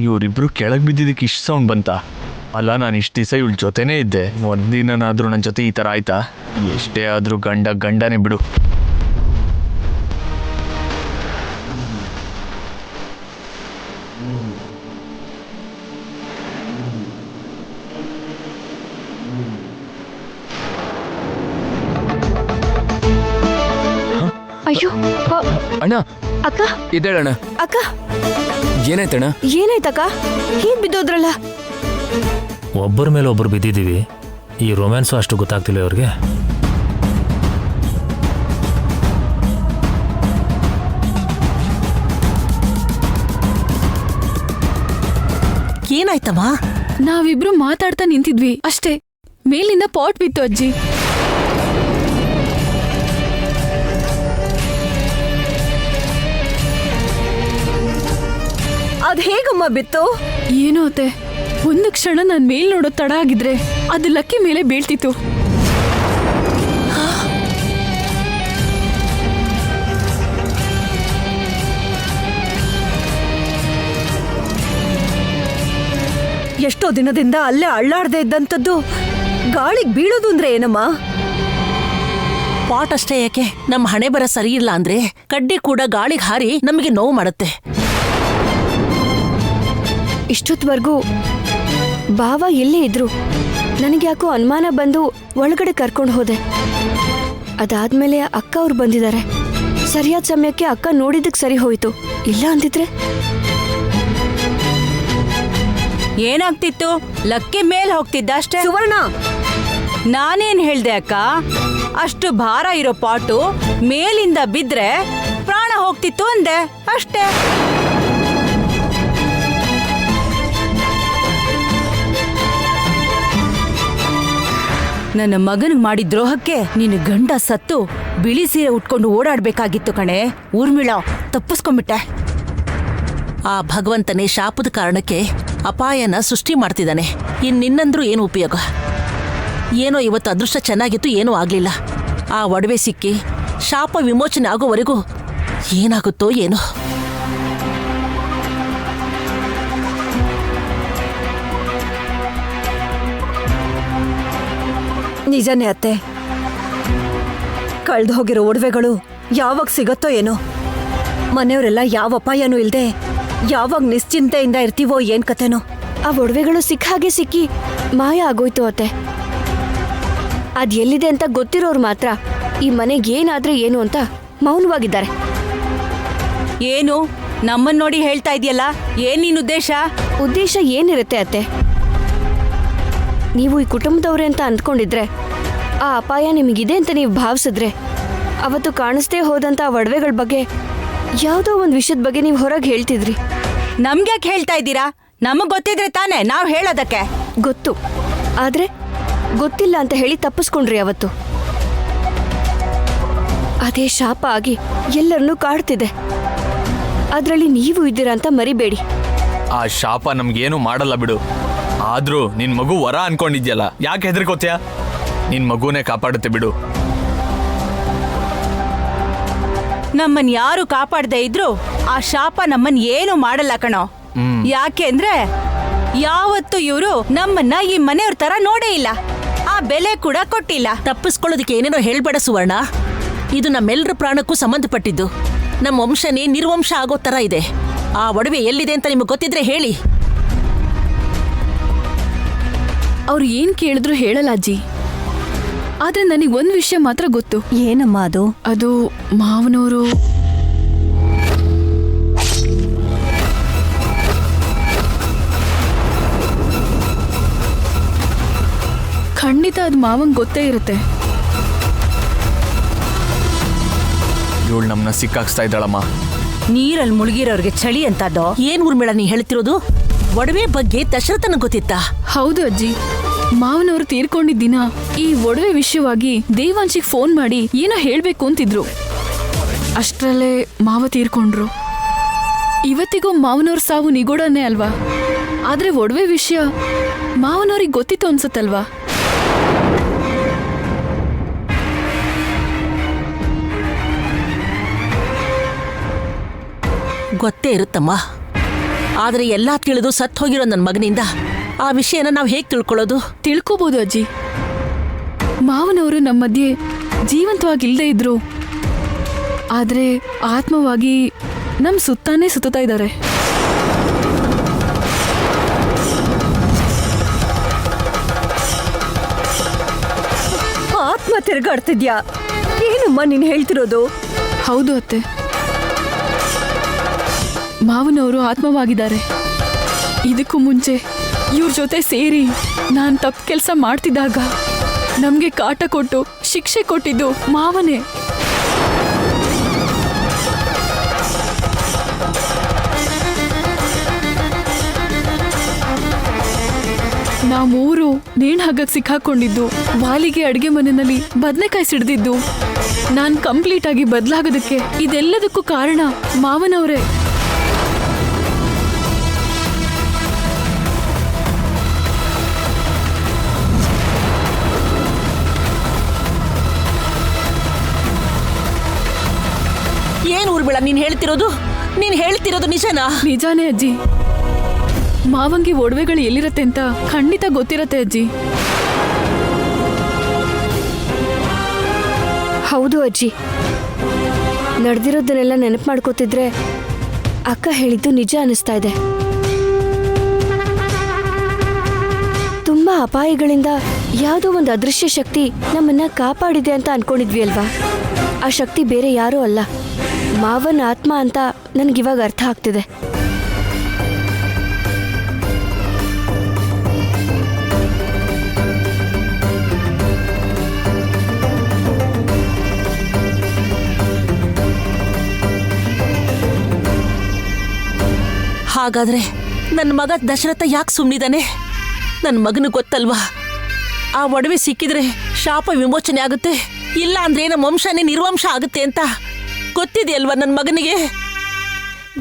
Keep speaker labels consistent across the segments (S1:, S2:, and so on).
S1: ಇವರಿಬ್ರು ಕೆಳಗೆ ಬಿದ್ದಿದ್ದಕ್ಕೆ ಇಷ್ಟು ಸೌಂಡ್ ಬಂತ. ಅಲ್ಲ, ನಾನು ಇಷ್ಟು ದಿವಸ ಇವಳ ಜೊತೆನೇ ಇದ್ದೆ. ಒಂದಿನಾದ್ರೂ ನನ್ನ ಜೊತೆ ಈ ಥರ ಆಯ್ತಾ? ಎಷ್ಟೇ ಆದರೂ ಗಂಡನೇ ಬಿಡು.
S2: ಅಯ್ಯೋ
S3: ಅಣ್ಣ,
S2: ಅಕ್ಕ
S3: ಇದ್ದೇಳಣ್ಣ.
S2: ಅಕ್ಕ
S3: ಏನಾಯ್ತಣ್ಣ?
S2: ಏನಾಯ್ತಕ್ಕ? ಹೀಗ್ ಬಿದ್ದೋದ್ರಲ್ಲ.
S4: ಒಬ್ಬರ ಮೇಲೆ ಒಬ್ಬರು ಬಿದ್ದಿದ್ದೀವಿ. ಈ ರೊಮ್ಯಾನ್ಸು ಅಷ್ಟು ಗೊತ್ತಾಗ್ತಿಲ್ಲ ಅವ್ರಿಗೆ.
S5: ಏನಾಯ್ತಮ್ಮ?
S6: ನಾವಿಬ್ರು ಮಾತಾಡ್ತಾ ನಿಂತಿದ್ವಿ ಅಷ್ಟೇ. ಮೇಲಿಂದ ಪಾಟ್ ಬಿತ್ತು ಅಜ್ಜಿ.
S2: ಅದ್ ಹೇಗಮ್ಮ ಬಿತ್ತು?
S6: ಏನೋ ಅತ್ತೆ, ಒಂದು ಕ್ಷಣ ನಾನ್ ಮೇಲ್ ನೋಡೋ ತಡ ಆಗಿದ್ರೆ ಅದು ಲಕ್ಕಿ ಮೇಲೆ ಬೀಳ್ತಿತ್ತು.
S2: ಎಷ್ಟೋ ದಿನದಿಂದ ಅಲ್ಲೇ ಅಳ್ಳಾಡ್ದೆ ಇದ್ದಂಥದ್ದು ಗಾಳಿಗೆ ಬೀಳೋದು ಅಂದ್ರೆ ಏನಮ್ಮ?
S5: ಪಾಟ್ ಅಷ್ಟೇ ಯಾಕೆ, ನಮ್ಮ ಹಣೆ ಬರ ಸರಿ ಇಲ್ಲ ಅಂದ್ರೆ ಕಡ್ಡಿ ಕೂಡ ಗಾಳಿಗೆ ಹಾರಿ ನಮಗೆ ನೋವು ಮಾಡುತ್ತೆ.
S2: ಇಷ್ಟೊತ್ವರೆಗೂ ಬಾವ ಎಲ್ಲೇ ಇದ್ರು. ನನಗೆ ಯಾಕೋ ಅನುಮಾನ ಬಂದು ಒಳಗಡೆ ಕರ್ಕೊಂಡು ಹೋದೆ. ಅದಾದ್ಮೇಲೆ ಅಕ್ಕ ಅವ್ರು ಬಂದಿದ್ದಾರೆ. ಸರಿಯಾದ ಸಮಯಕ್ಕೆ ಅಕ್ಕ ನೋಡಿದ್ದಕ್ಕೆ ಸರಿ ಹೋಯ್ತು. ಇಲ್ಲ ಅಂತಿದ್ರೆ
S7: ಏನಾಗ್ತಿತ್ತು? ಲಕ್ಕಿ ಮೇಲ್ ಹೋಗ್ತಿದ್ದ ಅಷ್ಟೇ.
S2: ಸುವರ್ಣ,
S7: ನಾನೇನ್ ಹೇಳ್ದೆ ಅಕ್ಕ? ಅಷ್ಟು ಭಾರ ಇರೋ ಪಾಟು ಮೇಲಿಂದ ಬಿದ್ರೆ ಪ್ರಾಣ ಹೋಗ್ತಿತ್ತು ಅಂದೆ ಅಷ್ಟೇ. ನನ್ನ ಮಗನಿಗೆ ಮಾಡಿದ ದ್ರೋಹಕ್ಕೆ ನಿನ್ನ ಗಂಡ ಸತ್ತು ಬಿಳಿ ಸೀರೆ ಉಟ್ಕೊಂಡು ಓಡಾಡ್ಬೇಕಾಗಿತ್ತು ಕಣೆ. ಊರ್ಮಿಳ, ತಪ್ಪಿಸ್ಕೊಂಡ್ಬಿಟ್ಟೆ.
S5: ಆ ಭಗವಂತನೇ ಶಾಪದ ಕಾರಣಕ್ಕೆ ಅಪಾಯನ ಸೃಷ್ಟಿ ಮಾಡ್ತಿದ್ದಾನೆ. ನಿನ್ನಂದ್ರೂ ಏನು ಉಪಯೋಗ? ಏನೋ ಇವತ್ತು ಅದೃಷ್ಟ ಚೆನ್ನಾಗಿತ್ತು, ಏನೂ ಆಗ್ಲಿಲ್ಲ. ಆ ಒಡವೆ ಸಿಕ್ಕಿ ಶಾಪ ವಿಮೋಚನೆ ಆಗೋವರೆಗೂ ಏನಾಗುತ್ತೋ ಏನೋ.
S2: ನಿಜನೇ ಅತ್ತೆ. ಕಳ್ದು ಹೋಗಿರೋ ಒಡವೆಗಳು ಯಾವಾಗ ಸಿಗತ್ತೋ ಏನೋ. ಮನೆಯವರೆಲ್ಲ ಯಾವ ಅಪಾಯನೂ ಇಲ್ದೆ ಯಾವಾಗ ನಿಶ್ಚಿಂತೆಯಿಂದ ಇರ್ತೀವೋ ಏನ್ ಕತೆನೋ. ಆ ಒಡವೆಗಳು ಸಿಕ್ಕಾಗೆ ಸಿಕ್ಕಿ ಮಾಯ ಆಗೋಯ್ತು ಅತ್ತೆ. ಅದ್ ಎಲ್ಲಿದೆ ಅಂತ ಗೊತ್ತಿರೋರು ಮಾತ್ರ ಈ ಮನೆಗೆ ಏನಾದ್ರೆ ಏನು ಅಂತ ಮೌನವಾಗಿದ್ದಾರೆ.
S7: ಏನು ನಮ್ಮನ್ ನೋಡಿ ಹೇಳ್ತಾ ಇದೆಯಲ್ಲ? ಏನ್ ನಿನ್ ಉದ್ದೇಶ?
S2: ಉದ್ದೇಶ ಏನಿರುತ್ತೆ ಅತ್ತೆ? ನೀವು ಈ ಕುಟುಂಬದವ್ರೆ ಅಂತ ಅಂದ್ಕೊಂಡಿದ್ರೆ, ಆ ಅಪಾಯ ನಿಮಗಿದೆ ಅಂತ ನೀವು ಭಾವಿಸಿದ್ರೆ, ಅವತ್ತು ಕಾಣಿಸ್ದೇ ಹೋದಂತ ಒಡವೆಗಳ ಬಗ್ಗೆ ಯಾವುದೋ ಒಂದು ವಿಷಯದ ಬಗ್ಗೆ ನೀವು ಹೊರಗೆ ಹೇಳ್ತಿದ್ರಿ.
S7: ನಮ್ಗ್ಯಾಕೆ ಹೇಳ್ತಾ ಇದ್ದೀರಾ? ನಮಗ್ ಗೊತ್ತಿದ್ರೆ ತಾನೇ ನಾವ್ ಹೇಳೋದಕ್ಕೆ.
S2: ಗೊತ್ತು, ಆದ್ರೆ ಗೊತ್ತಿಲ್ಲ ಅಂತ ಹೇಳಿ ತಪ್ಪಿಸ್ಕೊಂಡ್ರಿ ಅವತ್ತು. ಅದೇ ಶಾಪ ಆಗಿ ಎಲ್ಲರನ್ನೂ ಕಾಡ್ತಿದೆ. ಅದ್ರಲ್ಲಿ ನೀವು ಇದ್ದೀರಾ ಅಂತ ಮರಿಬೇಡಿ.
S1: ಆ ಶಾಪ ನಮ್ಗೇನು ಮಾಡಲ್ಲ ಬಿಡು. ಆದ್ರೂ ನಿನ್ ಮಗು ವರ ಅನ್ಕೊಂಡಿದ್ಯಲ್ಲ, ಯಾಕೆ ಹೆದರ್ಕೋತ್ಯಾ? ನಿನ್ ಮಗುನೇ ಕಾಪಾಡುತ್ತೆ ಬಿಡು.
S7: ನಮ್ಮನ್ ಯಾರು ಕಾಪಾಡದೆ ಇದ್ರು ಆ ಶಾಪ ನಮ್ಮನ್ ಏನು ಮಾಡಲ್ಲ ಕಣೋ. ಯಾಕೆ ಅಂದ್ರೆ ಯಾವತ್ತು ಇವರು ನಮ್ಮನ್ನ ಈ ಮನೆಯವ್ರ ತರ ನೋಡೇ ಇಲ್ಲ, ಆ ಬೆಲೆ ಕೂಡ ಕೊಟ್ಟಿಲ್ಲ.
S5: ತಪ್ಪಿಸ್ಕೊಳ್ಳೋದಕ್ಕೆ ಏನೇನೋ ಹೇಳ್ಬೇಡ ಸುವರ್ಣ. ಇದು ನಮ್ಮೆಲ್ಲರ ಪ್ರಾಣಕ್ಕೂ ಸಂಬಂಧಪಟ್ಟಿದ್ದು. ನಮ್ಮ ವಂಶನೇ ನಿರ್ವಂಶ ಆಗೋ ತರ ಇದೆ. ಆ ಒಡವೆ ಎಲ್ಲಿದೆ ಅಂತ ನಿಮಗೆ ಗೊತ್ತಿದ್ರೆ ಹೇಳಿ.
S6: ಅವ್ರು ಏನ್ ಕೇಳಿದ್ರು ಹೇಳಲ್ಲ ಅಜ್ಜಿ. ಆದ್ರೆ ನನಗೆ ಒಂದ್ ವಿಷಯ ಮಾತ್ರ ಗೊತ್ತು.
S2: ಏನಮ್ಮ ಅದು?
S6: ಅದು ಮಾವನವರು ಖಂಡಿತ ಅದು ಮಾವಂಗ್ ಗೊತ್ತೇ ಇರುತ್ತೆ.
S1: ಇವಳು ನಮ್ಮನ್ನ ಸಿಕ್ಕಾಕ್ಸ್ತಾ ಇದ್ದಾಳಮ್ಮ.
S7: ನೀರಲ್ಲಿ ಮುಳುಗಿರೋರ್ಗೆ ಚಳಿ ಅಂತದ್ದು.
S5: ಏನ್ ಊರ್ಮಿಳ ನೀ ಹೇಳ್ತಿರೋದು? ಒಡವೆ ಬಗ್ಗೆ ದಶರಥನ ಗೊತ್ತಿತ್ತಾ?
S6: ಹೌದು ಅಜ್ಜಿ. ಮಾವನವರು ತೀರ್ಕೊಂಡಿದ್ದ ದಿನ ಈ ಒಡವೆ ವಿಷಯವಾಗಿ ದೇವಾಂಶಿಗೆ ಫೋನ್ ಮಾಡಿ ಏನೋ ಹೇಳ್ಬೇಕು ಅಂತಿದ್ರು. ಅಷ್ಟರಲ್ಲೇ ಮಾವ ತೀರ್ಕೊಂಡ್ರು. ಇವತ್ತಿಗೂ ಮಾವನವ್ರ ಸಾವು ನಿಗೂಢನೇ ಅಲ್ವಾ? ಆದ್ರೆ ಒಡವೆ ವಿಷಯ ಮಾವನವ್ರಿಗೆ ಗೊತ್ತಿತ್ತು ಅನ್ಸತ್ತಲ್ವಾ?
S5: ಗೊತ್ತೇ ಇರುತ್ತಮ್ಮ. ಆದ್ರೆ ಎಲ್ಲಾ ತಿಳಿದು ಸತ್ ಹೋಗಿರೋ ನನ್ನ ಮಗನಿಂದ ಆ ವಿಷಯನ ನಾವು ಹೇಗೆ ತಿಳ್ಕೊಳ್ಳೋದು?
S6: ತಿಳ್ಕೋಬಹುದು ಅಜ್ಜಿ. ಮಾವನವರು ನಮ್ಮ ಮಧ್ಯೆ ಜೀವಂತವಾಗಿಲ್ಲದೆ ಇದ್ರು, ಆದ್ರೆ ಆತ್ಮವಾಗಿ ನಮ್ ಸುತ್ತಾನೇ ಸುತ್ತಾ ಇದ್ದಾರೆ.
S2: ಆತ್ಮ ತಿರ್ಗಾಡ್ತಿದ್ಯಾ? ಏನಮ್ಮ ನೀನ್ ಹೇಳ್ತಿರೋದು?
S6: ಹೌದು ಅತ್ತೆ, ಮಾವನವರು ಆತ್ಮವಾಗಿದ್ದಾರೆ. ಇದಕ್ಕೂ ಮುಂಚೆ ಇವ್ರ ಜೊತೆ ಸೇರಿ ನಾನ್ ತಪ್ಪು ಕೆಲಸ ಮಾಡ್ತಿದ್ದಾಗ ನಮ್ಗೆ ಕಾಟ ಕೊಟ್ಟು ಶಿಕ್ಷೆ ಕೊಟ್ಟಿದ್ದು ಮಾವನೇ. ನಾವೂರು ನೇಣು ಹಗ್ಗಕ್ಕೆ ಸಿಕ್ಕಾಕೊಂಡಿದ್ದು, ವಾಲಿಗೆ ಅಡುಗೆ ಮನೆಯಲ್ಲಿ ಬದನೆಕಾಯಿ ಸಿಡ್ದಿದ್ದು, ನಾನ್ ಕಂಪ್ಲೀಟ್ ಆಗಿ ಬದಲಾಗೋದಕ್ಕೆ ಇದೆಲ್ಲದಕ್ಕೂ ಕಾರಣ ಮಾವನವರೇ.
S5: ಏನ್ ಊರ್ಬೇಡ ನೀನ್ ಹೇಳ್ತಿರೋದು ನಿಜನಾ?
S6: ನಿಜಾನೇ ಅಜ್ಜಿ. ಮಾವಂಗಿ ಒಡವೆಗಳು ಎಲ್ಲಿರತ್ತೆ ಅಂತ ಖಂಡಿತ ಗೊತ್ತಿರತ್ತೆ ಅಜ್ಜಿ.
S2: ಹೌದು ಅಜ್ಜಿ, ನಡೆದಿರೋದನ್ನೆಲ್ಲ ನೆನಪು ಮಾಡ್ಕೋತಿದ್ರೆ ಅಕ್ಕ ಹೇಳಿದ್ದು ನಿಜ ಅನಿಸ್ತಾ ಇದೆ. ತುಂಬಾ ಅಪಾಯಗಳಿಂದ ಯಾವುದೋ ಒಂದು ಅದೃಶ್ಯ ಶಕ್ತಿ ನಮ್ಮನ್ನ ಕಾಪಾಡಿದೆ ಅಂತ ಅನ್ಕೊಂಡಿದ್ವಿ ಅಲ್ವಾ? ಆ ಶಕ್ತಿ ಬೇರೆ ಯಾರೂ ಅಲ್ಲ, ಮಾವನ ಆತ್ಮ ಅಂತ ನನಗಿವಾಗ ಅರ್ಥ ಆಗ್ತಿದೆ.
S5: ಹಾಗಾದ್ರೆ ನನ್ನ ಮಗ ದಶರಥ ಯಾಕೆ ಸುಮ್ಮನಿದ್ದಾನೆ? ನನ್ನ ಮಗನಿಗೆ ಗೊತ್ತಲ್ವಾ, ಆ ಒಡವೆ ಸಿಕ್ಕಿದ್ರೆ ಶಾಪ ವಿಮೋಚನೆ ಆಗುತ್ತೆ, ಇಲ್ಲ ಅಂದ್ರೆ ನಮ್ಮ ವಂಶನೇ ನಿರ್ವಂಶ ಆಗುತ್ತೆ ಅಂತ ಗೊತ್ತಿದೆಯಲ್ವಾ ನನ್ನ ಮಗನಿಗೆ?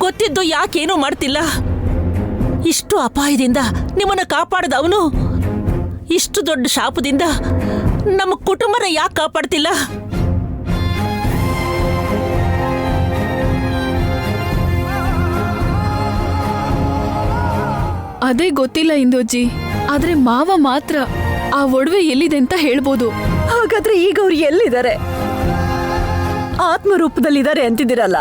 S5: ಗೊತ್ತಿದ್ದು ಯಾಕೇನೂ ಮಾಡ್ತಿಲ್ಲ? ಇಷ್ಟು ಅಪಾಯದಿಂದ ನಿಮ್ಮನ್ನ ಕಾಪಾಡದ ಅವನು ಇಷ್ಟು ದೊಡ್ಡ ಶಾಪದಿಂದ ನಮ್ಮ ಕುಟುಂಬನ ಯಾಕೆ ಕಾಪಾಡ್ತಿಲ್ಲ?
S6: ಅದೇ ಗೊತ್ತಿಲ್ಲ ಇಂದೋಜ್ಜಿ. ಆದ್ರೆ ಮಾವ ಮಾತ್ರ ಆ ಒಡವೆ ಎಲ್ಲಿದೆ ಅಂತ ಹೇಳ್ಬೋದು.
S2: ಹಾಗಾದ್ರೆ ಈಗ ಅವ್ರು ಎಲ್ಲಿದ್ದಾರೆ? ಆತ್ಮರೂಪದಲ್ಲಿದ್ದಾರೆ ಅಂತಿದ್ದೀರಲ್ಲ,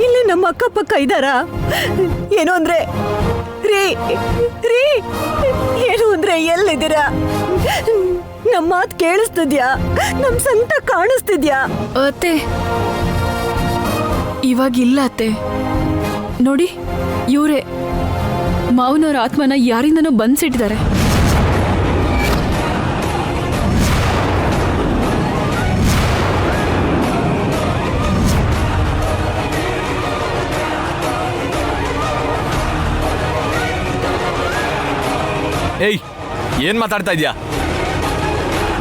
S2: ಇಲ್ಲಿ ನಮ್ಮ ಅಕ್ಕಪಕ್ಕ ಇದ್ದಾರಾ? ಏನು ಅಂದ್ರೆ ರೀ ರೀ ಏನು ಅಂದ್ರೆ ಎಲ್ಲಿದ್ದೀರಾ? ನಮ್ಮ ಮಾತು ಕೇಳಿಸ್ತಿದ್ಯಾ? ನಮ್ ಸಂಕಟ ಕಾಣಿಸ್ತಿದ್ಯಾ?
S6: ಅತ್ತೆ, ಇವಾಗಿಲ್ಲ ಅತ್ತೆ. ನೋಡಿ, ಇವರೇ ಮಾವನವ್ರ ಆತ್ಮನ ಯಾರಿಂದನೋ ಬಂದ್ಸಿಟ್ಟಿದ್ದಾರೆ.
S1: ಏಯ್, ಏನ್ ಮಾತಾಡ್ತಾ ಇದ್ಯಾ?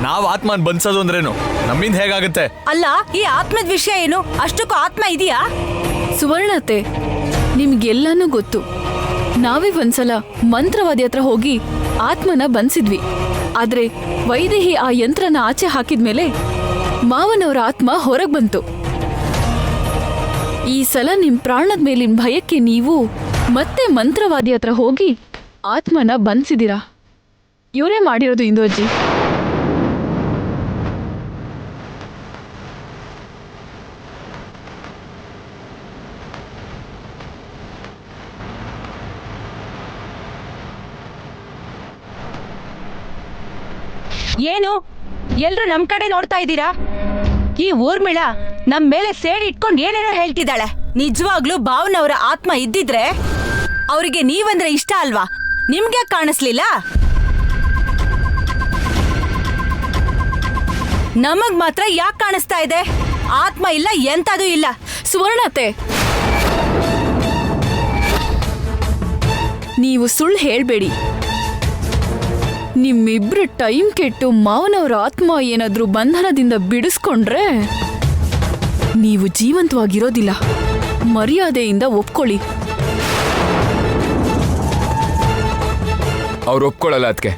S1: ನಾವು ಆತ್ಮನ್ ಬಂದ್ಸೋದು ಅಂದ್ರೇನು? ನಮ್ಮಿಂದ ಹೇಗಾಗುತ್ತೆ?
S7: ಅಲ್ಲ, ಈ ಆತ್ಮದ ವಿಷಯ ಏನು? ಅಷ್ಟಕ್ಕೂ ಆತ್ಮ ಇದೆಯಾ?
S6: ಸುವರ್ಣತೆ, ನಿಮ್ಗೆಲ್ಲಾನು ಗೊತ್ತು. ನಾವೇ ಒಂದ್ಸಲ ಮಂತ್ರವಾದಿ ಹತ್ರ ಹೋಗಿ ಆತ್ಮನ ಬಂದ್ಸಿದ್ವಿ. ಆದ್ರೆ ವೈದೇಹಿ ಆ ಯಂತ್ರನ ಆಚೆ ಹಾಕಿದ್ಮೇಲೆ ಮಾವನವರ ಆತ್ಮ ಹೊರಗ್ ಬಂತು. ಈ ಸಲ ನಿಮ್ ಪ್ರಾಣದ ಮೇಲಿನ ಭಯಕ್ಕೆ ನೀವು ಮತ್ತೆ ಮಂತ್ರವಾದಿ ಹತ್ರ ಹೋಗಿ ಆತ್ಮನ ಬಂದ್ಸಿದ್ದೀರಾ. ಇವರೇ ಮಾಡಿರೋದು ಇಂದೋಜ್ಜಿ.
S7: ಏನು ಎಲ್ರು ನಮ್ ಕಡೆ ನೋಡ್ತಾ ಇದ್ದೀರಾ? ಈ ಊರ್ಮಿಳ ನಮ್ ಮೇಲೆ ಸೇಡ್ ಇಟ್ಕೊಂಡು ಏನೇನೋ ಹೇಳ್ತಿದ್ದಾಳೆ. ನಿಜವಾಗ್ಲೂ ಭಾವನವರ ಆತ್ಮ ಇದ್ದಿದ್ರೆ ಅವರಿಗೆ ನೀವಂದ್ರೆ ಇಷ್ಟ ಅಲ್ವಾ? ನಿಮ್ಗೆ ಕಾಣಿಸ್ಲಿಲ್ಲ? ನಮಗ್ ಮಾತ್ರ ಯಾಕೆ ಕಾಣಿಸ್ತಾ ಇದೆ? ಆತ್ಮ ಇಲ್ಲ, ಎಂತದೂ ಇಲ್ಲ.
S6: ಸುವರ್ಣತೆ, ನೀವು ಸುಳ್ಳು ಹೇಳ್ಬೇಡಿ. ನಿಮ್ಮಿಬ್ರು ಟೈಮ್ ಕೆಟ್ಟು ಮಾವನವರ ಆತ್ಮ ಏನಾದ್ರೂ ಬಂಧನದಿಂದ ಬಿಡಿಸ್ಕೊಂಡ್ರೆ ನೀವು ಜೀವಂತವಾಗಿರೋದಿಲ್ಲ. ಮರ್ಯಾದೆಯಿಂದ ಒಪ್ಕೊಳ್ಳಿ.
S3: ಅವ್ರು ಒಪ್ಕೊಳ್ಳಲ್ಲ. ಅದಕ್ಕೆ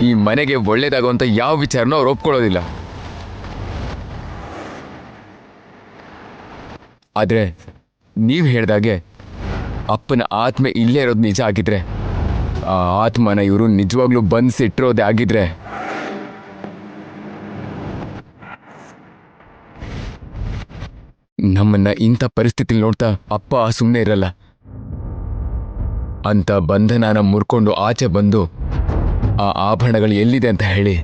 S3: ಈ ಮನೆಗೆ ಒಳ್ಳೇದಾಗುವಂತ ಯಾವ ವಿಚಾರನೂ ಅವ್ರು ಒಪ್ಕೊಳ್ಳೋದಿಲ್ಲ. ಆದ್ರೆ ನೀವು ಹೇಳ್ದಾಗೆ ಅಪ್ಪನ ಆತ್ಮೆ ಇಲ್ಲೇ ಇರೋದು ನಿಜ ಆಗಿದ್ರೆ, ಆ ಆತ್ಮನ ಇವರು ನಿಜವಾಗ್ಲೂ ಬಂಧಿಸಿಟ್ಟಿರೋದೇ ಆಗಿದ್ರೆ, ನಮ್ಮನ್ನ ಇಂಥ ಪರಿಸ್ಥಿತಿಲಿ ನೋಡ್ತಾ ಅಪ್ಪ ಸುಮ್ಮನೆ ಇರಲ್ಲ. ಅಂತ ಬಂಧನನ ಮುರ್ಕೊಂಡು ಆಚೆ ಬಂದು ಆ ಆಭರಣಗಳು ಎಲ್ಲಿದೆ ಅಂತ ಹೇಳಿ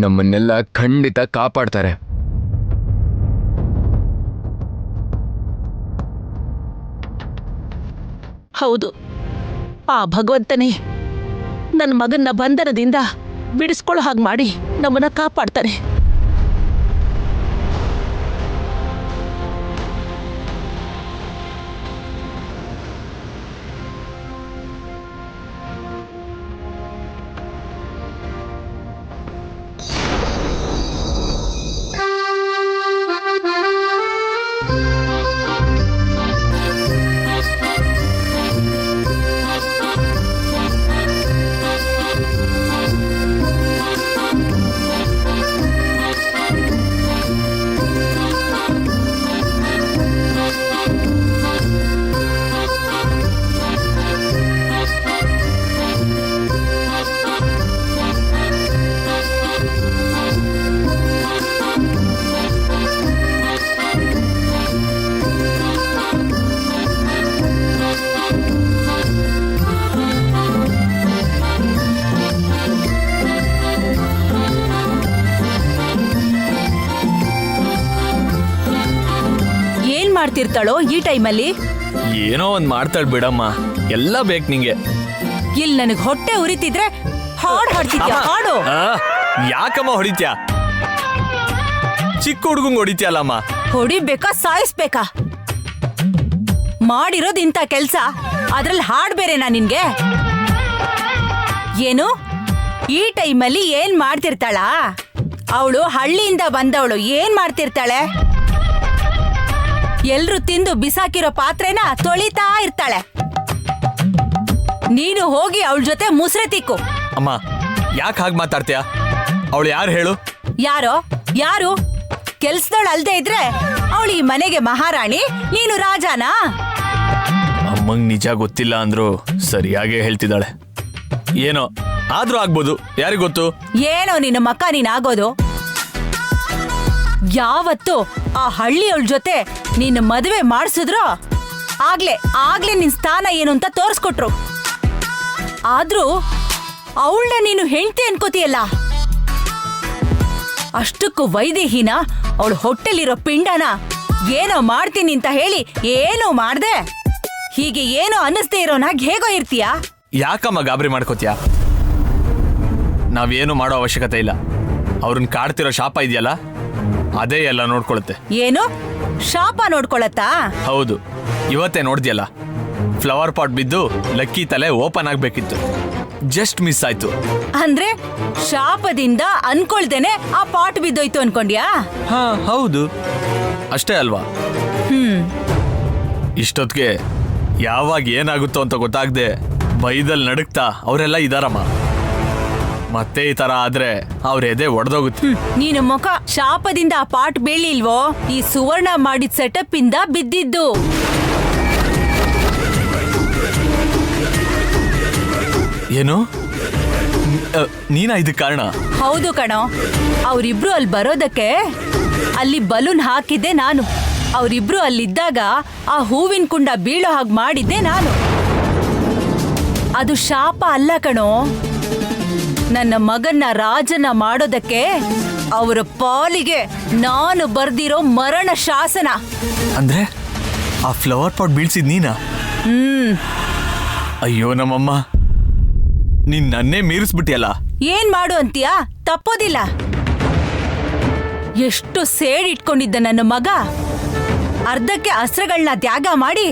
S3: ನಮ್ಮನ್ನೆಲ್ಲ ಖಂಡಿತ ಕಾಪಾಡ್ತಾರೆ.
S5: ಹೌದು, ಆ ಭಗವಂತನೇ ನನ್ನ ಮಗನ ಬಂಧನದಿಂದ ಬಿಡಿಸ್ಕೊಳ್ಳೋ ಹಾಗೆ ಮಾಡಿ ನಮ್ಮನ್ನ ಕಾಪಾಡ್ತಾನೆ.
S7: ಮಾಡ್ತಿರ್ತಾಳೋ ಈ ಟೈಮಲ್ಲಿ?
S1: ಏನೋ ಒಂದ್ ಮಾಡ್ತಾಳ್ ಬಿಡಮ್ಮ, ಎಲ್ಲ ಬೇಕು ನಿಂಗೆ.
S7: ಇಲ್ಲಿ ನನಗ್ ಹೊಟ್ಟೆ ಉರಿತಿದ್ರೆ ಹಾಡ್ ಹಾಡ್ತಿದ್ಯಾ? ಹಾಡು.
S1: ಯಾಕಮ್ಮ ಹೊಡಿತ್ಯಾ? ಚಿಕ್ಕ ಹುಡುಗಂಗ್ ಹೊಡಿತ್ಯಲ್ಲಮ್ಮ.
S7: ಹೊಡಿಬೇಕಾ ಸಾಯಿಸ್ಬೇಕಾ? ಮಾಡಿರೋದ್ ಇಂಥ ಕೆಲ್ಸ, ಅದ್ರಲ್ಲಿ ಹಾಡ್ ಬೇರೆನಾ ನಿನ್ಗೆ? ಏನು ಈ ಟೈಮಲ್ಲಿ ಏನ್ ಮಾಡ್ತಿರ್ತಾಳ ಅವಳು? ಹಳ್ಳಿಯಿಂದ ಬಂದವಳು ಏನ್ ಮಾಡ್ತಿರ್ತಾಳೆ? ಎಲ್ರು ತಿಂದು ಬಿಸಾಕಿರೋ ಪಾತ್ರೆನ ತೊಳಿತಾ ಇರ್ತಾಳೆ. ನೀನು ಹೋಗಿ ಅವಳ ಜೊತೆ ಮುಸ್ರೆ ತಿಕ್ಕು.
S1: ಅಮ್ಮ, ಯಾಕೆ ಹಾಗೆ ಮಾತಾಡ್ತೀಯ? ಅವಳು ಯಾರು ಹೇಳು?
S7: ಯಾರು ಕೆಲ್ಸದವಳು ಅಲ್ದೇ ಇದ್ರೆ ಅವಳು ಈ ಮನೆಗೆ ಮಹಾರಾಣಿ, ನೀನು ರಾಜನಾ?
S1: ಅಮ್ಮಂಗ್ ನಿಜ ಗೊತ್ತಿಲ್ಲ ಅಂದ್ರು ಸರಿಯಾಗೇ ಹೇಳ್ತಿದ್ದಾಳೆ. ಏನೋ ಆದ್ರೂ ಆಗ್ಬೋದು, ಯಾರಿಗೊತ್ತು?
S7: ಏನೋ ನಿನ್ನ ಮಕ್ಕ ನೀನಾಗೋದು. ಯಾವತ್ತು ಆ ಹಳ್ಳಿಯವಳ ಜೊತೆ ನಿನ್ನ ಮದುವೆ ಮಾಡಿಸಿದ್ರು ಆಗ್ಲೇ ನಿನ್ ಸ್ಥಾನ ಏನು ಅಂತ ತೋರಿಸ್ಕೊಟ್ರು. ಆದ್ರೂ ಅವಳನ್ನ ನೀನು ಹೆಂಡತಿ ಅನ್ಕೋತಿಯಲ್ಲ. ಅಷ್ಟಕ್ಕೂ ವೈದೇಹಿನ ಅವಳ ಹೊಟ್ಟೆಲಿರೋ ಪಿಂಡನ ಏನೋ ಮಾಡ್ತೀನಿ ಅಂತ ಹೇಳಿ ಏನೋ ಮಾಡ್ದೆ. ಹೀಗೆ ಏನೋ ಅನ್ನಿಸ್ದೇ ಇರೋನಾಗ ಹೇಗೋ ಇರ್ತೀಯ?
S1: ಯಾಕಮ್ಮ ಗಾಬರಿ ಮಾಡ್ಕೋತೀಯ? ನಾವೇನು ಮಾಡೋ ಅವಶ್ಯಕತೆ ಇಲ್ಲ. ಅವ್ರನ್ನ ಕಾಡ್ತಿರೋ ಶಾಪ ಇದೆಯಲ್ಲ, ಅದೇ ಎಲ್ಲ ನೋಡ್ಕೊಳುತ್ತೆ.
S7: ಏನು ಶಾಪ ನೋಡ್ಕೊಳತ್ತಾ?
S1: ಹೌದು, ಇವತ್ತೇ ನೋಡ್ದಿಯಲ್ಲ, ಫ್ಲವರ್ ಪಾಟ್ ಬಿದ್ದು ಲಕ್ಕಿ ತಲೆ ಓಪನ್ ಆಗ್ಬೇಕಿತ್ತು, ಜಸ್ಟ್ ಮಿಸ್ ಆಯ್ತು.
S7: ಅಂದ್ರೆ ಶಾಪದಿಂದ ಅನ್ಕೊಳ್ದೇನೆ ಆ ಪಾಟ್ ಬಿದ್ದೋಯ್ತು ಅನ್ಕೊಂಡ್ಯಾ?
S1: ಹಾ ಹೌದು, ಅಷ್ಟೇ ಅಲ್ವಾ? ಇಷ್ಟೊತ್ತಿಗೆ ಯಾವಾಗ ಏನಾಗುತ್ತೋ ಅಂತ ಗೊತ್ತಾಗ್ದೆ ಬೈದಲ್ ನಡುಕ್ತಾ ಅವರೆಲ್ಲ ಇದಾರಮ್ಮ. ಮತ್ತೆ ಈ ತರ ಆದ್ರೆ ಅವ್ರ ಎದೆ ಒಡೆದೋಗುತ್ತೆ.
S7: ನೀನು ಮುಖ ಶಾಪದಿಂದ ಆ ಪಾಟ್ ಬೀಳಿಲ್ವೋ? ಈ ಸುವರ್ಣ ಮಾಡಿದ ಸೆಟಪ್ ಇಂದ ಬಿದ್ದಿದ್ದು.
S1: ಏನು ನೀನಾ ಇದಕ್ಕೆ ಕಾರಣ?
S7: ಹೌದು ಕಣೋ, ಅವರಿಬ್ರು ಅಲ್ಲಿ ಬರೋದಕ್ಕೆ ಅಲ್ಲಿ ಬಲೂನ್ ಹಾಕಿದ್ದೆ ನಾನು. ಅವರಿಬ್ರು ಅಲ್ಲಿದ್ದಾಗ ಆ ಹೂವಿನ ಕುಂಡ ಬೀಳೋ ಹಾಗೆ ಮಾಡಿದ್ದೆ ನಾನು. ಅದು ಶಾಪ ಅಲ್ಲ ಕಣೋ, ನನ್ನ ಮಗನ್ನ ರಾಜನ ಮಾಡೋದಕ್ಕೆ ಅವರ ಪಾಲಿಗೆ ನಾನು ಬರ್ದಿರೋ ಮರಣ ಶಾಸನ.
S1: ಅಂದ್ರೆ ಆ ಫ್ಲವರ್ ಪಾಟ್ ಬೀಳ್ಸಿದ್ ನೀನಾ? ಅಯ್ಯೋ ನಮ್ಮಮ್ಮ, ನೀನ್ ನನ್ನೇ ಮೀರಿಸ್ಬಿಟ್ಟಿಯಲ್ಲ.
S7: ಏನ್ ಮಾಡು ಅಂತೀಯಾ? ತಪ್ಪೋದಿಲ್ಲ. ಎಷ್ಟು ಸೇಡಿಟ್ಕೊಂಡಿದ್ದ ನನ್ನ ಮಗ ಅರ್ಧಕ್ಕೆ ಅಸ್ತ್ರಗಳನ್ನ ತ್ಯಾಗ ಮಾಡಿ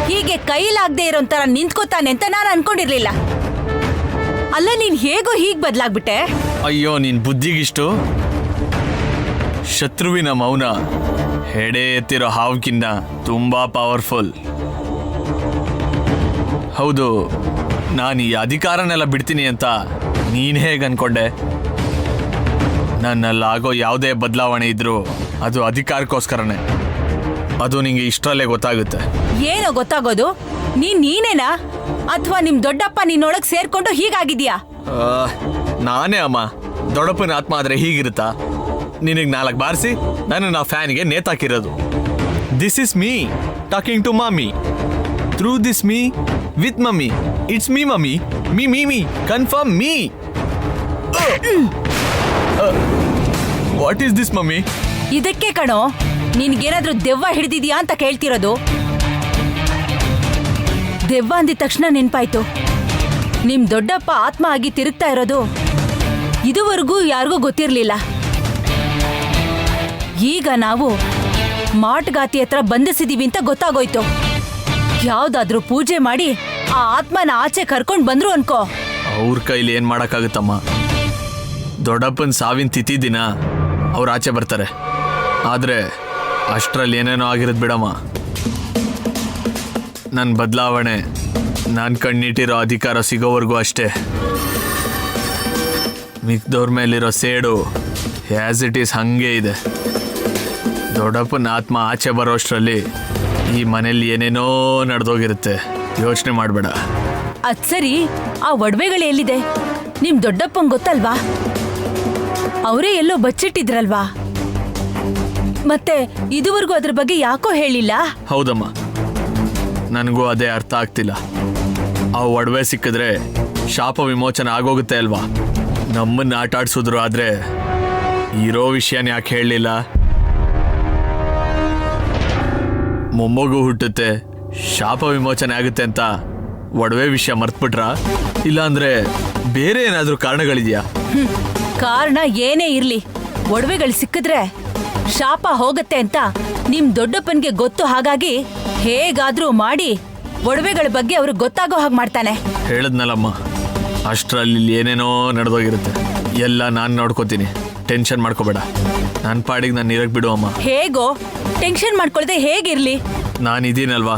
S7: ಹೀಗೆ ಕೈಲಾಗದೆ ಇರೋ ತರ ನಿಂತ್ಕೋತಾನೆ ಅಂತ ನಾನು ಅನ್ಕೊಂಡಿರ್ಲಿಲ್ಲ. ಅಲ್ಲ, ನೀನ್ ಹೇಗೋ ಹೀಗ್ ಬದ್ಲಾಗ್ಬಿಟ್ಟೆ?
S1: ಅಯ್ಯೋ, ನಿನ್ ಬುದ್ಧಿಗಿಷ್ಟು? ಶತ್ರುವಿನ ಮೌನ ಹೆಡೆ ಎತ್ತಿರೋ ಹಾವ್ಕಿನ್ನ ತುಂಬಾ ಪವರ್ಫುಲ್. ಹೌದು, ನಾನು ಈ ಅಧಿಕಾರನೆಲ್ಲ ಬಿಡ್ತೀನಿ ಅಂತ ನೀನ್ ಹೇಗೆ ಅನ್ಕೊಂಡೆ? ನನ್ನಲ್ಲಾಗೋ ಯಾವುದೇ ಬದಲಾವಣೆ ಇದ್ರೂ ಅದು ಅಧಿಕಾರಕ್ಕೋಸ್ಕರನೇ. ಅದು ನಿಂಗೆ ಇಷ್ಟರಲ್ಲೇ ಗೊತ್ತಾಗುತ್ತೆ.
S7: ಏನೋ ಗೊತ್ತಾಗೋದು? ನೀನೇನಾ ಅಥವಾ ನಿಮ್ ದೊಡ್ಡಪ್ಪ ನಿನ್ನೊಳಗ್ ಸೇರ್ಕೊಂಡು ಹೀಗಾಗಿದ್ಯಾ?
S1: ನಾನೇ ಅಮ್ಮ. ದೊಡ್ಡಪ್ಪನ ಆತ್ಮ ಆದ್ರೆ ಹೀಗಿರುತ್ತಾ? ನಿನಗೆ 4 ಬಾರಿಸಿ ನಾನು ಫ್ಯಾನ್ಗೆ ನೇತಾಕಿರೋದು. This is me talking to mummy through this me with mummy. It's me mummy. Me confirm me. What is this mummy?
S7: ಇದಕ್ಕೆ ಕಣೋ ನಿನ್ಗೇನಾದ್ರೂ ದೆವ್ವ ಹಿಡಿದಿದ್ಯಾ ಅಂತ ಕೇಳ್ತಿರೋದು. ದೆವ್ವ ಅಂದಿದ ತಕ್ಷಣ ನೆನ್ಪಾಯ್ತು, ನಿಮ್ ದೊಡ್ಡಪ್ಪ ಆತ್ಮ ಆಗಿ ತಿರುಗ್ತಾ ಇರೋದು ಇದುವರೆಗೂ ಯಾರಿಗೂ ಗೊತ್ತಿರ್ಲಿಲ್ಲ. ಈಗ ನಾವು ಮಾಟಗಾತಿ ಹತ್ರ ಬಂಧಿಸಿದೀವಿ ಅಂತ ಗೊತ್ತಾಗೋಯ್ತು. ಯಾವ್ದಾದ್ರೂ ಪೂಜೆ ಮಾಡಿ ಆ ಆತ್ಮನ ಆಚೆ ಕರ್ಕೊಂಡ್ ಬಂದ್ರು ಅನ್ಕೋ.
S1: ಅವ್ರ ಕೈಲಿ ಏನ್ ಮಾಡಕ್ಕಾಗುತ್ತಮ್ಮ? ದೊಡ್ಡಪ್ಪನ ಸಾವಿನ ತಿಥಿ ದಿನ ಅವ್ರು ಆಚೆ ಬರ್ತಾರೆ. ಆದ್ರೆ ಅಷ್ಟ್ರಲ್ಲಿ ಏನೇನೋ ಆಗಿರೋದು ಬಿಡಮ್ಮ. ನನ್ನ ಬದಲಾವಣೆ ನಾನು ಕಣ್ಣಿಟ್ಟಿರೋ ಅಧಿಕಾರ ಸಿಗೋವರೆಗೂ ಅಷ್ಟೇ. ಮಿಕ್ದವ್ರ ಮೇಲಿರೋ ಸೇಡು ಆ್ಯಸ್ ಇಟ್ ಈಸ್ ಹಂಗೆ ಇದೆ. ದೊಡ್ಡಪ್ಪನ ಆತ್ಮ ಆಚೆ ಬರೋಷ್ಟರಲ್ಲಿ ಈ ಮನೇಲಿ ಏನೇನೋ ನಡೆದೋಗಿರುತ್ತೆ. ಯೋಚನೆ ಮಾಡಬೇಡ.
S7: ಅದ್ ಸರಿ, ಆ ಒಡವೆಗಳು ಎಲ್ಲಿದೆ? ನಿಮ್ ದೊಡ್ಡಪ್ಪಂಗ್ ಗೊತ್ತಲ್ವಾ? ಅವರೇ ಎಲ್ಲೋ ಬಚ್ಚಿಟ್ಟಿದ್ರಲ್ವಾ? ಮತ್ತೆ ಇದುವರೆಗೂ ಅದ್ರ ಬಗ್ಗೆ ಯಾಕೋ ಹೇಳಿಲ್ಲ?
S1: ಹೌದಮ್ಮ, ನನಗೂ ಅದೇ ಅರ್ಥ ಆಗ್ತಿಲ್ಲ. ಆ ಒಡವೆ ಸಿಕ್ಕಿದ್ರೆ ಶಾಪ ವಿಮೋಚನೆ ಆಗೋಗುತ್ತೆ ಅಲ್ವಾ? ನಮ್ಮನ್ನ ಆಟ ಆಡ್ಸಿದ್ರು. ಆದ್ರೆ ಇರೋ ವಿಷಯನ ಯಾಕೆ ಹೇಳಲಿಲ್ಲ? ಮೊಮ್ಮಗು ಹುಟ್ಟುತ್ತೆ, ಶಾಪ ವಿಮೋಚನೆ ಆಗುತ್ತೆ ಅಂತ ಒಡವೆ ವಿಷಯ ಮರ್ತ್ಬಿಟ್ರಾ? ಇಲ್ಲಾಂದ್ರೆ ಬೇರೆ ಏನಾದ್ರೂ ಕಾರಣಗಳಿದೆಯಾ?
S7: ಕಾರಣ ಏನೇ ಇರ್ಲಿ, ಒಡವೆಗಳು ಸಿಕ್ಕಿದ್ರೆ ಶಾಪ ಹೋಗತ್ತೆ ಅಂತ ನಿಮ್ ದೊಡ್ಡಪ್ಪನ್ಗೆ ಗೊತ್ತು. ಹಾಗಾಗಿ ಹೇಗಾದ್ರೂ ಮಾಡಿ ಒಡವೆಗಳ ಬಗ್ಗೆ ಅವ್ರಿಗೆ ಗೊತ್ತಾಗೋ ಹಾಗೆ ಮಾಡ್ತಾನೆ.
S1: ಹೇಳದ್ನಲ್ಲಮ್ಮ, ಅಷ್ಟರಲ್ಲಿ ಏನೇನೋ ನಡೆದೋಗಿರುತ್ತೆ. ಎಲ್ಲ ನಾನು ನೋಡ್ಕೋತೀನಿ. ಟೆನ್ಷನ್ ಮಾಡ್ಕೋಬೇಡ. ನನ್ನ ಪಾಡಿಗೆ ನಾನು ಇರಕ್ ಬಿಡು ಅಮ್ಮ.
S7: ಹೇಗೋ ಟೆನ್ಷನ್ ಮಾಡ್ಕೊಳ್ದೆ ಹೇಗಿರ್ಲಿ?
S1: ನಾನಿದ್ದೀನಲ್ವಾ,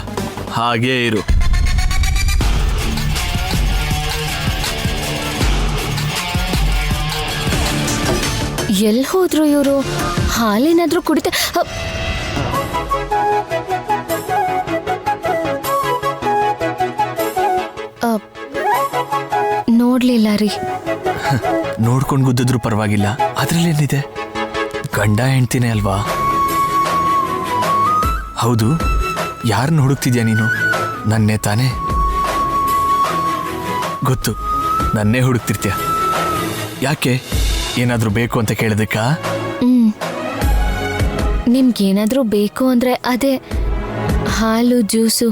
S1: ಹಾಗೇ ಇರು.
S2: ಎಲ್ಲಿ ಹೋದ್ರು ಇವರು? ಹಾಲೇನಾದ್ರೂ ಕುಡಿತ ನೋಡ್ಲಿಲ್ಲ ರೀ.
S1: ನೋಡ್ಕೊಂಡು ಗುದ್ದಿದ್ರು ಪರವಾಗಿಲ್ಲ, ಅದ್ರಲ್ಲೇನಿದೆ? ಗಂಡ ಹೆಂಡ್ತಿನೇ ಅಲ್ವಾ? ಹೌದು, ಯಾರನ್ನ ಹುಡುಕ್ತಿದ್ಯಾ ನೀನು? ನನ್ನೇ ತಾನೇ? ಗೊತ್ತು, ನನ್ನೇ ಹುಡುಕ್ತಿರ್ತೀಯ. ಯಾಕೆ? ಏನಾದ್ರೂ ಬೇಕು ಅಂತ ಕೇಳೋದಕ್ಕ?
S2: ನಿಮ್ಗೇನಾದ್ರೂ ಬೇಕು ಅಂದ್ರೆ ಅದೇ ಹಾಲು, ಜ್ಯೂಸು,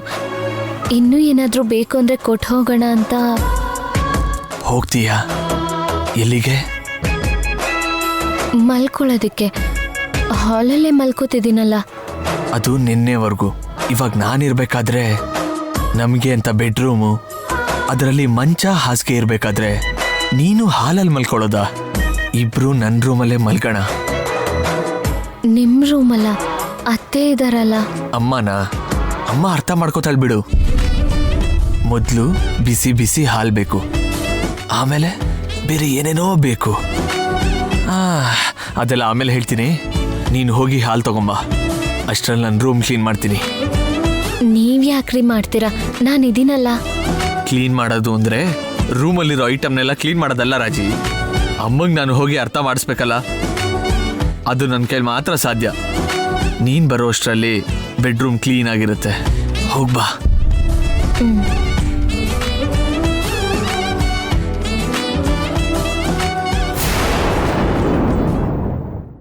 S2: ಇನ್ನೂ ಏನಾದ್ರೂ ಬೇಕು ಅಂದ್ರೆ ಕೊಟ್ಟು ಹೋಗೋಣ ಅಂತ.
S1: ಹೋಗ್ತೀಯಾ? ಎಲ್ಲಿಗೆ?
S2: ಮಲ್ಕೊಳ್ಳೋದಕ್ಕೆ. ಹಾಲಲ್ಲೇ ಮಲ್ಕೋತಿದ್ದೀನಲ್ಲ.
S1: ಅದು ನಿನ್ನೆವರೆಗೂ. ಇವಾಗ ನಾನಿರ್ಬೇಕಾದ್ರೆ ನಮಗೆ ಅಂತ ಬೆಡ್ರೂಮು, ಅದರಲ್ಲಿ ಮಂಚ ಹಾಸಿಗೆ ಇರಬೇಕಾದ್ರೆ ನೀನು ಹಾಲಲ್ಲಿ ಮಲ್ಕೊಳ್ಳೋದಾ? ಇಬ್ರು ನನ್ನ ರೂಮಲ್ಲೇ ಮಲ್ಕೋಣ.
S2: ನಿಮ್ ರೂಮಲ್ಲ, ಅತ್ತೆ ಇದಾರಲ್ಲ.
S1: ಅಮ್ಮ ಅರ್ಥ ಮಾಡ್ಕೋತಾಳ್ ಬಿಡು. ಮೊದಲು ಬಿಸಿ ಬಿಸಿ ಹಾಲು ಬೇಕು, ಆಮೇಲೆ ಬೇರೆ ಏನೇನೋ ಬೇಕು. ಅದೆಲ್ಲ ಆಮೇಲೆ ಹೇಳ್ತೀನಿ. ನೀನು ಹೋಗಿ ಹಾಲು ತಗೊಂಬ. ಅಷ್ಟರಲ್ಲಿ ನಾನು ರೂಮ್ ಕ್ಲೀನ್ ಮಾಡ್ತೀನಿ.
S2: ನೀವ್ ಯಾಕ್ರಿ ಮಾಡ್ತೀರಾ? ನಾನಿದ್ದೀನಲ್ಲ.
S1: ಕ್ಲೀನ್ ಮಾಡೋದು ಅಂದ್ರೆ ರೂಮಲ್ಲಿರೋ ಐಟಮ್ನೆಲ್ಲ ಕ್ಲೀನ್ ಮಾಡೋದಲ್ಲ ರಾಜಿ. ಅಮ್ಮಂಗೆ ನಾನು ಹೋಗಿ ಅರ್ಥ ಮಾಡಿಸ್ಬೇಕಲ್ಲ, ಅದು ನನ್ನ ಕೈಲಿ ಮಾತ್ರ ಸಾಧ್ಯ. ನೀನು ಬರೋ ಅಷ್ಟರಲ್ಲಿ ಬೆಡ್ರೂಮ್ ಕ್ಲೀನ್ ಆಗಿರುತ್ತೆ. ಹೋಗ್ಬಾ.